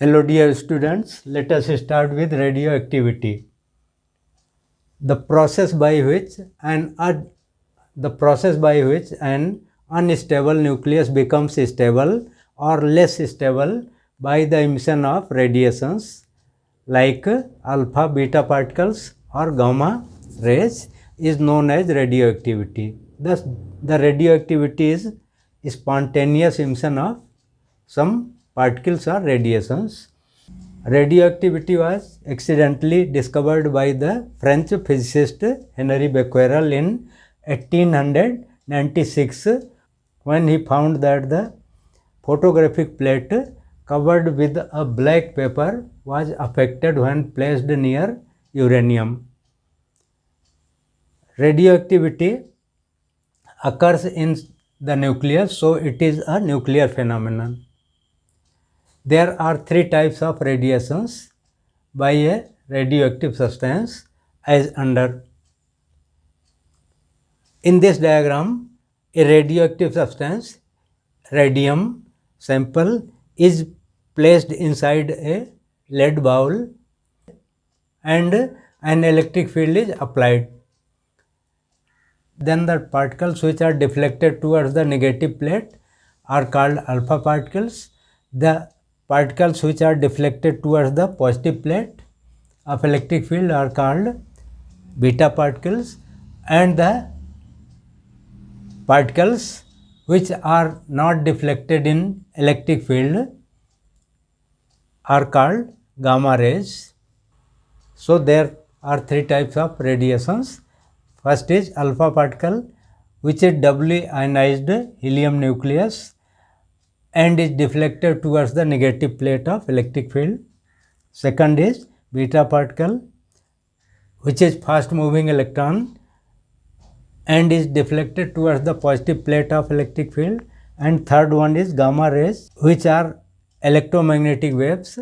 Hello dear students, let us start with radioactivity. The process by which an unstable nucleus becomes stable or less stable by the emission of radiations like alpha beta particles or gamma rays is known as radioactivity. Thus, the radioactivity is spontaneous emission of some particles or radiations. Radioactivity was accidentally discovered by the French physicist Henri Becquerel in 1896 when he found that the photographic plate covered with a black paper was affected when placed near uranium. Radioactivity occurs in the nucleus, so it is a nuclear phenomenon. There are three types of radiations by a radioactive substance as under. In this diagram, a radioactive substance, radium sample, is placed inside a lead bowl and an electric field is applied. Then the particles which are deflected towards the negative plate are called alpha particles. The particles which are deflected towards the positive plate of electric field are called beta particles, and the particles which are not deflected in electric field are called gamma rays. So there are three types of radiations. First is alpha particle, which is doubly ionized helium nucleus and is deflected towards the negative plate of electric field. Second is beta particle, which is fast moving electron and is deflected towards the positive plate of electric field. And third one is gamma rays, which are electromagnetic waves.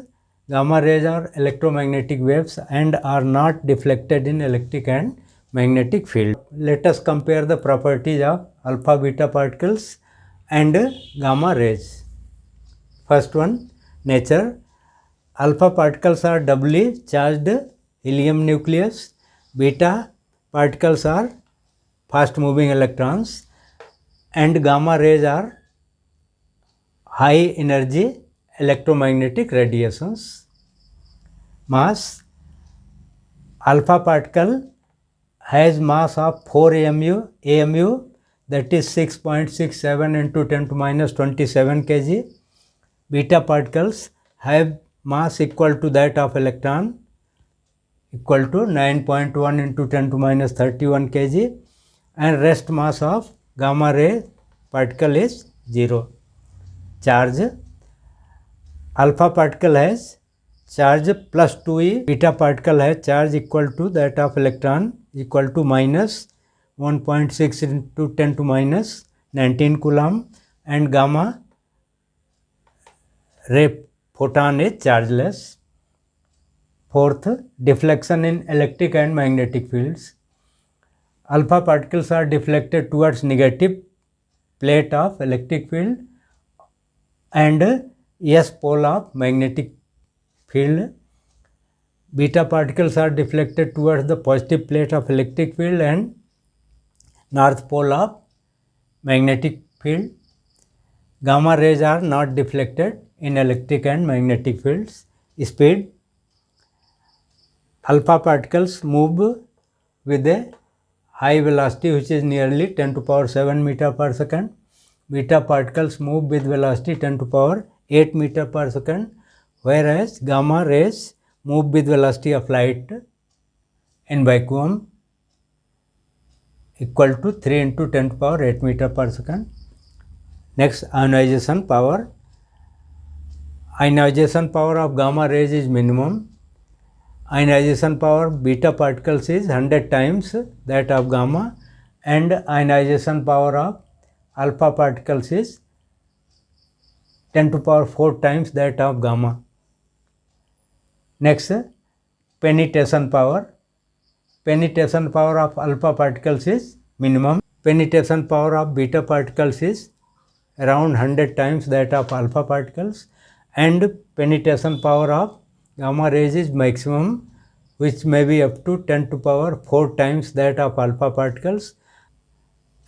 Gamma rays are electromagnetic waves and are not deflected in electric and magnetic field. Let us compare the properties of alpha beta particles and gamma rays. First one, nature. Alpha particles are doubly charged helium nucleus. Beta particles are fast moving electrons, and gamma rays are high energy electromagnetic radiations. Mass. Alpha particle has mass of 4 AMU, that is 6.67 into 10 to minus 27 kg. Beta particles have mass equal to that of electron, equal to 9.1 into 10 to minus 31 kg, and rest mass of gamma ray particle is 0. Charge. Alpha particle has charge plus 2e, beta particle has charge equal to that of electron, equal to minus 1.6 into 10 to minus 19 coulomb, and gamma ray photon is chargeless. Fourth, deflection in electric and magnetic fields. Alpha particles are deflected towards negative plate of electric field and S pole of magnetic field. Beta particles are deflected towards the positive plate of electric field and north pole of magnetic field. Gamma rays are not deflected in electric and magnetic fields. Speed. Alpha particles move with a high velocity, which is nearly 10 to power 7 meter per second. Beta particles move with velocity 10 to power 8 meter per second, whereas gamma rays move with velocity of light in vacuum equal to 3 into 10 to power 8 meter per second. Next, ionization power. Ionization power of gamma rays is minimum. Ionization power beta particles is 100 times that of gamma, and ionization power of alpha particles is 10 to power 4 times that of gamma. Next, penetration power. Penetration power of alpha particles is minimum. Penetration power of beta particles is around 100 times that of alpha particles, and penetration power of gamma rays is maximum, which may be up to 10 to power 4 times that of alpha particles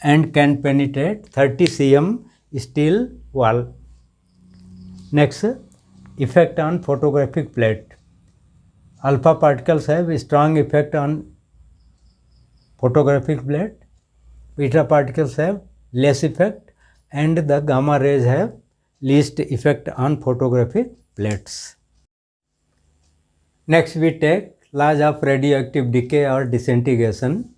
and can penetrate 30 cm steel wall. Next, effect on photographic plate. Alpha particles have a strong effect on photographic plate, beta particles have less effect, and the gamma rays have least effect on photographic plates. Next, we take laws of radioactive decay or disintegration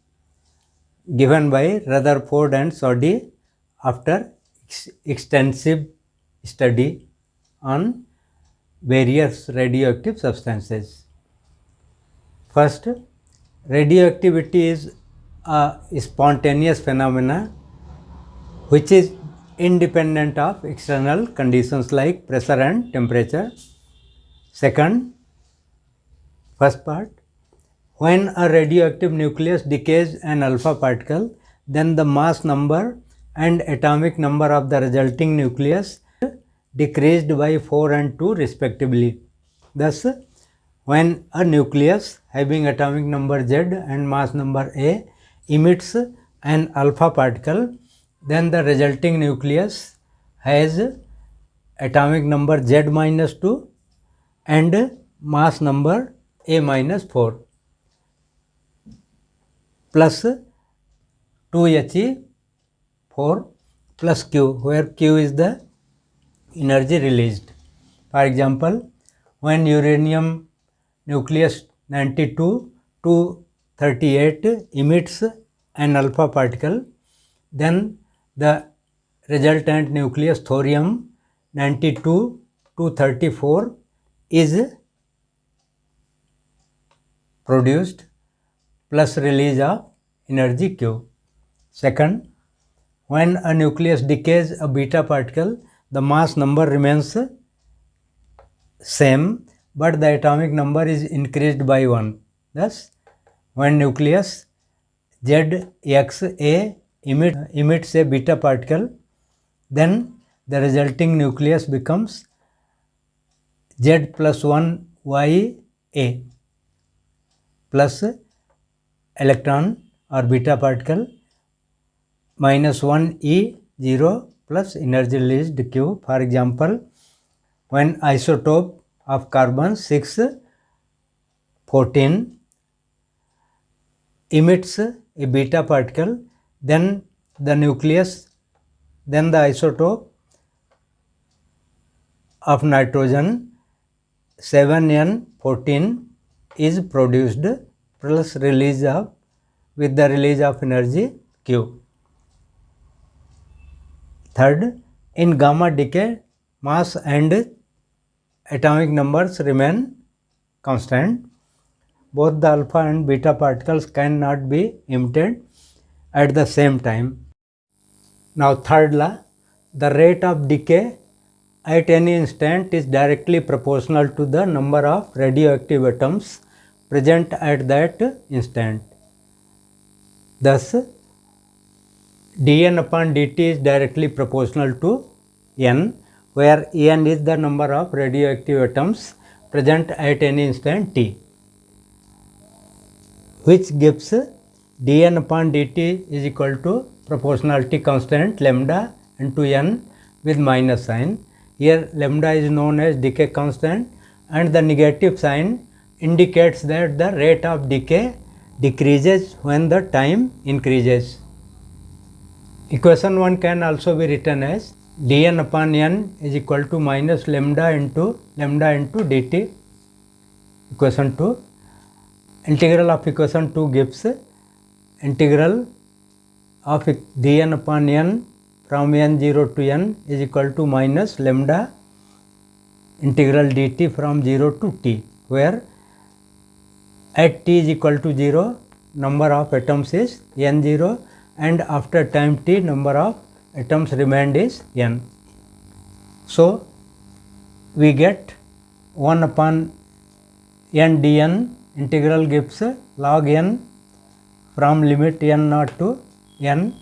given by Rutherford and Soddy after extensive study on various radioactive substances. First, radioactivity is a spontaneous phenomena which is independent of external conditions like pressure and temperature. Second, first part, when a radioactive nucleus decays an alpha particle, then the mass number and atomic number of the resulting nucleus decreased by 4 and 2 respectively. Thus, when a nucleus having atomic number Z and mass number A emits an alpha particle, then the resulting nucleus has atomic number Z minus 2 and mass number A minus 4 plus 2He4 plus Q, where Q is the energy released. For example, when uranium nucleus 92 to 38 emits an alpha particle, then the resultant nucleus thorium 92 to 34 is produced plus release of energy Q. Second, when a nucleus decays a beta particle, the mass number remains same, but the atomic number is increased by 1. Thus, when nucleus ZXA emits a beta particle, then the resulting nucleus becomes Z plus 1 YA plus electron or beta particle minus 1 E0 plus energy released Q. For example, when isotope of carbon 614 emits a beta particle, then the isotope of nitrogen 7N14 is produced plus with the release of energy Q. Third, in gamma decay, mass and atomic numbers remain constant. Both the alpha and beta particles cannot be emitted at the same time. Now, third law, the rate of decay at any instant is directly proportional to the number of radioactive atoms present at that instant. Thus, dN upon dt is directly proportional to N, where N is the number of radioactive atoms present at any instant t, which gives dN upon dt is equal to proportionality constant lambda into N with minus sign. Here lambda is known as decay constant, and the negative sign indicates that the rate of decay decreases when the time increases. Equation 1 can also be written as dN upon N is equal to minus lambda into dt. Equation 2. Integral of equation 2 gives integral of dN upon N from N0 to N is equal to minus lambda integral dt from 0 to t, where at t is equal to 0, number of atoms is N0, and after time t, number of atoms remained is N. So, we get 1 upon N dN integral gives log N from limit N naught to N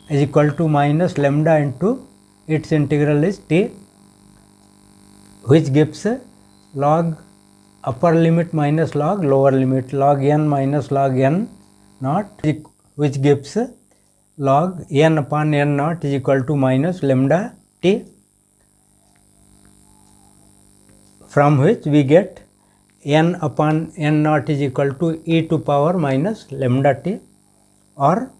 is equal to minus lambda into its integral is t. which gives log upper limit minus log lower limit, log n minus log n naught, which gives log n upon n naught is equal to minus lambda t, from which we get n upon n naught is equal to e to power minus lambda t, or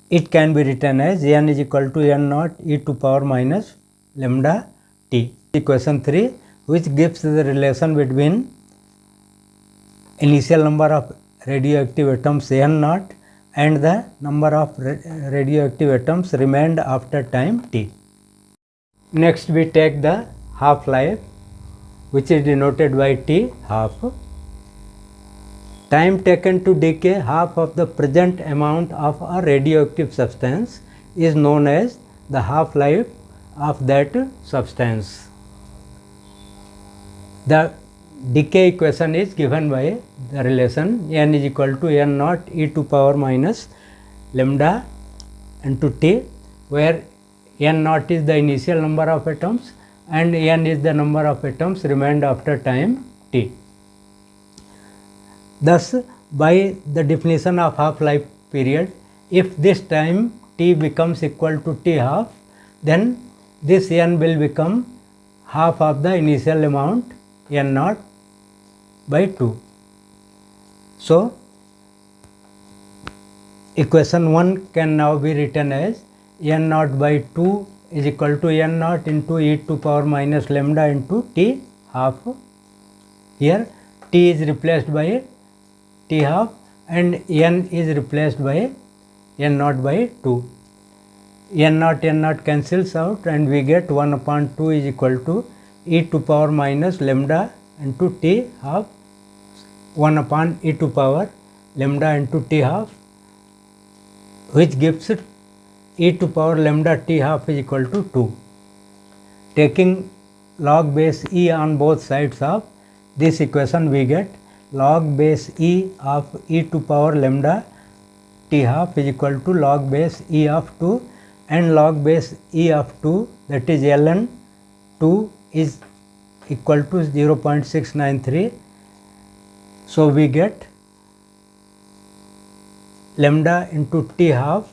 it can be written as n is equal to n naught e to power minus lambda t. Equation 3, which gives the relation between initial number of radioactive atoms n naught and the number of radioactive atoms remained after time t. Next we take the half-life, which is denoted by T half. Time taken to decay half of the present amount of a radioactive substance is known as the half-life of that substance. The decay equation is given by the relation n is equal to n naught e to power minus lambda into t, where n naught is the initial number of atoms and n is the number of atoms remained after time t. Thus, by the definition of half-life period, if this time t becomes equal to t half, then this n will become half of the initial amount n naught by 2. So, equation 1 can now be written as n naught by 2 is equal to n naught into e to power minus lambda into t half. Here t is replaced by t half and n is replaced by n naught by 2. n naught cancels out and we get 1 upon 2 is equal to e to power minus lambda into t half, 1 upon e to power lambda into t half, which gives e to power lambda t half is equal to 2. Taking log base e on both sides of this equation, we get log base e of e to power lambda t half is equal to log base e of 2, and log base e of 2, that is ln 2, is equal to 0.693. So, we get lambda into t half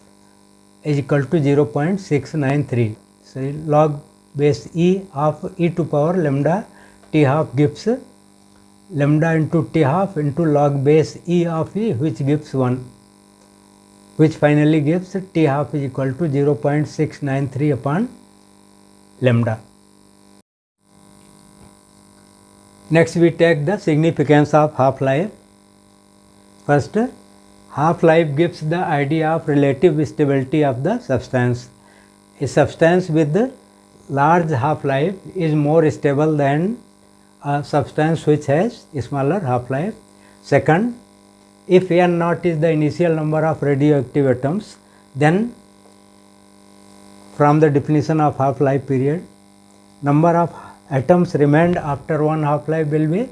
is equal to 0.693. So, log base e of e to power lambda t half gives lambda into t half into log base e of e, which gives 1, which finally gives t half is equal to 0.693 upon lambda. Next we take the significance of half-life. First, half-life gives the idea of relative stability of the substance. A substance with large half-life is more stable than a substance which has a smaller half-life. Second, if n naught is the initial number of radioactive atoms, then from the definition of half-life period, number of atoms remained after one half-life will be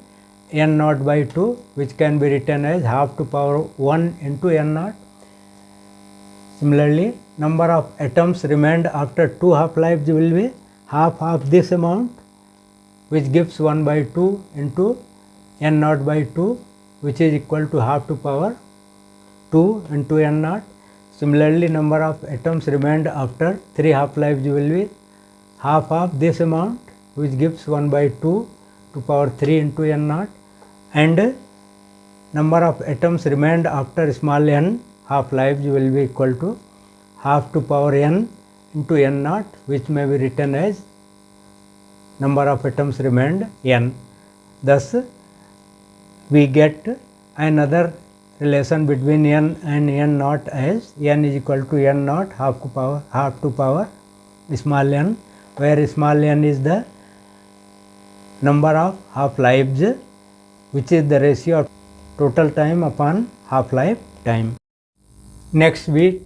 n naught by 2, which can be written as half to power 1 into n naught. Similarly, number of atoms remained after 2 half-lives will be half of this amount, which gives 1 by 2 into n naught by 2, which is equal to half to power 2 into n naught. Similarly, number of atoms remained after 3 half-lives will be half of this amount, which gives 1 by 2 to power 3 into n naught, and number of atoms remained after small n half-lives will be equal to half to power n into n naught, which may be written as number of atoms remained n. Thus, we get another relation between n and n naught as n is equal to n naught half to power small n, where small n is the number of half-lives, which is the ratio of total time upon half-life time. Next, we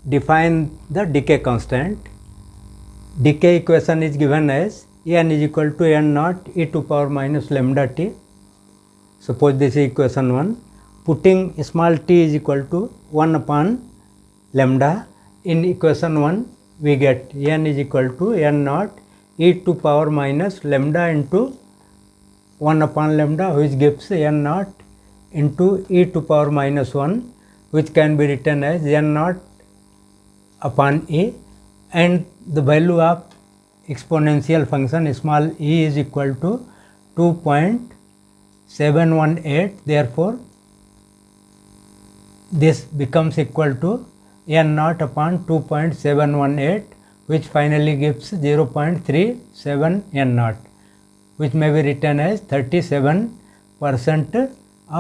define the decay constant. Decay equation is given as n is equal to n naught e to power minus lambda t. Suppose this is equation 1. Putting small t is equal to 1 upon lambda in equation 1, we get n is equal to n naught e to power minus lambda into 1 upon lambda, which gives n naught into e to power minus 1, which can be written as n naught upon e, and the value of exponential function small e is equal to 2.718. Therefore, this becomes equal to n naught upon 2.718, which finally gives 0.37 n naught, which may be written as 37%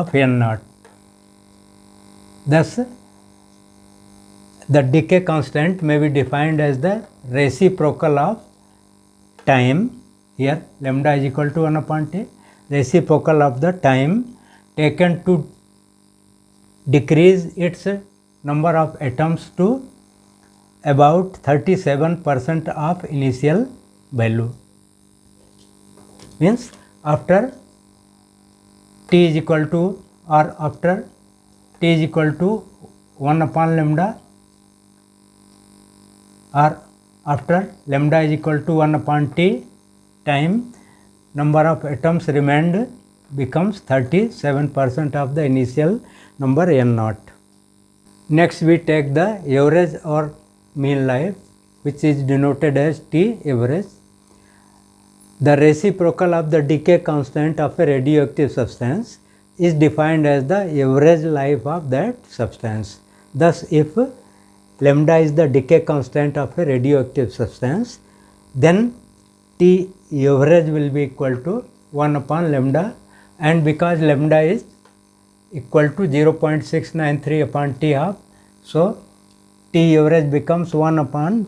of n naught. Thus, the decay constant may be defined as the reciprocal of time. Here lambda is equal to 1 upon t, reciprocal of the time taken to decrease its number of atoms to about 37% of initial value. Means after t is equal to, or after t is equal to 1 upon lambda, or after lambda is equal to 1 upon t time, number of atoms remained becomes 37% of the initial number n naught. Next we take the average or mean life, which is denoted as T average. The reciprocal of the decay constant of a radioactive substance is defined as the average life of that substance. Thus, if lambda is the decay constant of a radioactive substance, then T average will be equal to 1 upon lambda, and because lambda is equal to 0.693 upon T half, so T average becomes 1 upon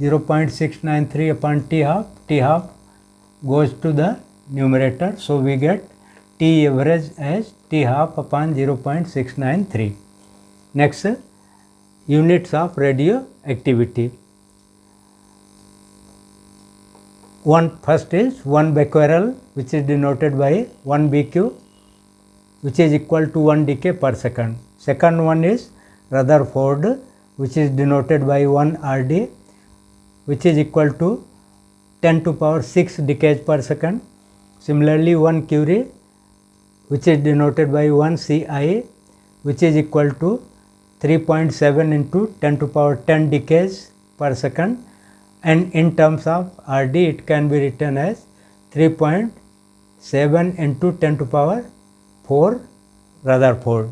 0.693 upon T half. T half goes to the numerator, so we get T average as T half upon 0.693. Next, units of radioactivity. First is 1 becquerel, which is denoted by 1 BQ, which is equal to 1 decay per second. Second one is Rutherford, which is denoted by 1 RD, which is equal to 10 to power 6 decays per second. Similarly, 1 Curie, which is denoted by 1 CI, which is equal to 3.7 into 10 to power 10 decays per second, and in terms of RD it can be written as 3.7 into 10 to power 4 Rutherford.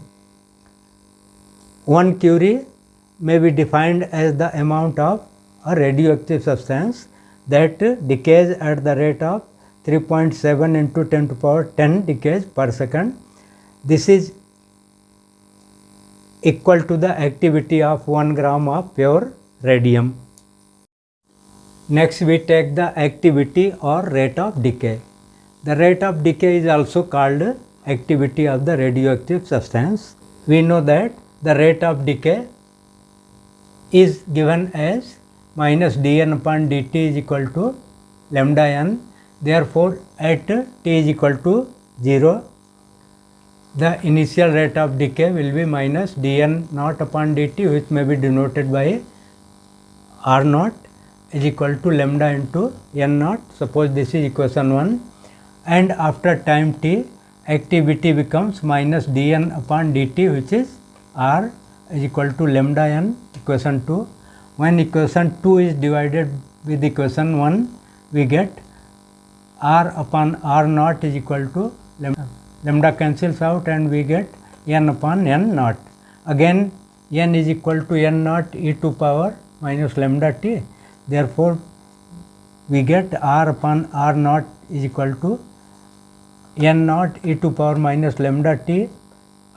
1 Curie may be defined as the amount of a radioactive substance that decays at the rate of 3.7 into 10 to power 10 decays per second. This is equal to the activity of 1 gram of pure radium. Next we take the activity or rate of decay. The rate of decay is also called activity of the radioactive substance. We know that the rate of decay is given as minus dN upon dt is equal to lambda n. Therefore, at t is equal to 0, the initial rate of decay will be minus dN naught upon dt, which may be denoted by R naught is equal to lambda into n naught. Suppose this is equation 1, and after time t, activity becomes minus dN upon dt, which is R is equal to lambda n, equation 2. When equation 2 is divided with equation 1, we get R upon R naught is equal to lambda cancels out, and we get n upon n naught. Again, n is equal to n naught e to power minus lambda t. Therefore, we get R upon R naught is equal to n naught e to power minus lambda t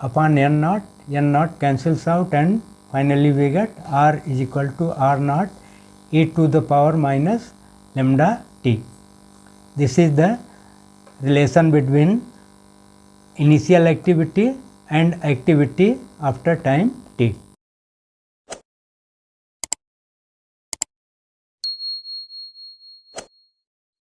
upon n naught cancels out, and finally we get R is equal to R naught e to the power minus lambda t. This is the relation between initial activity and activity after time t.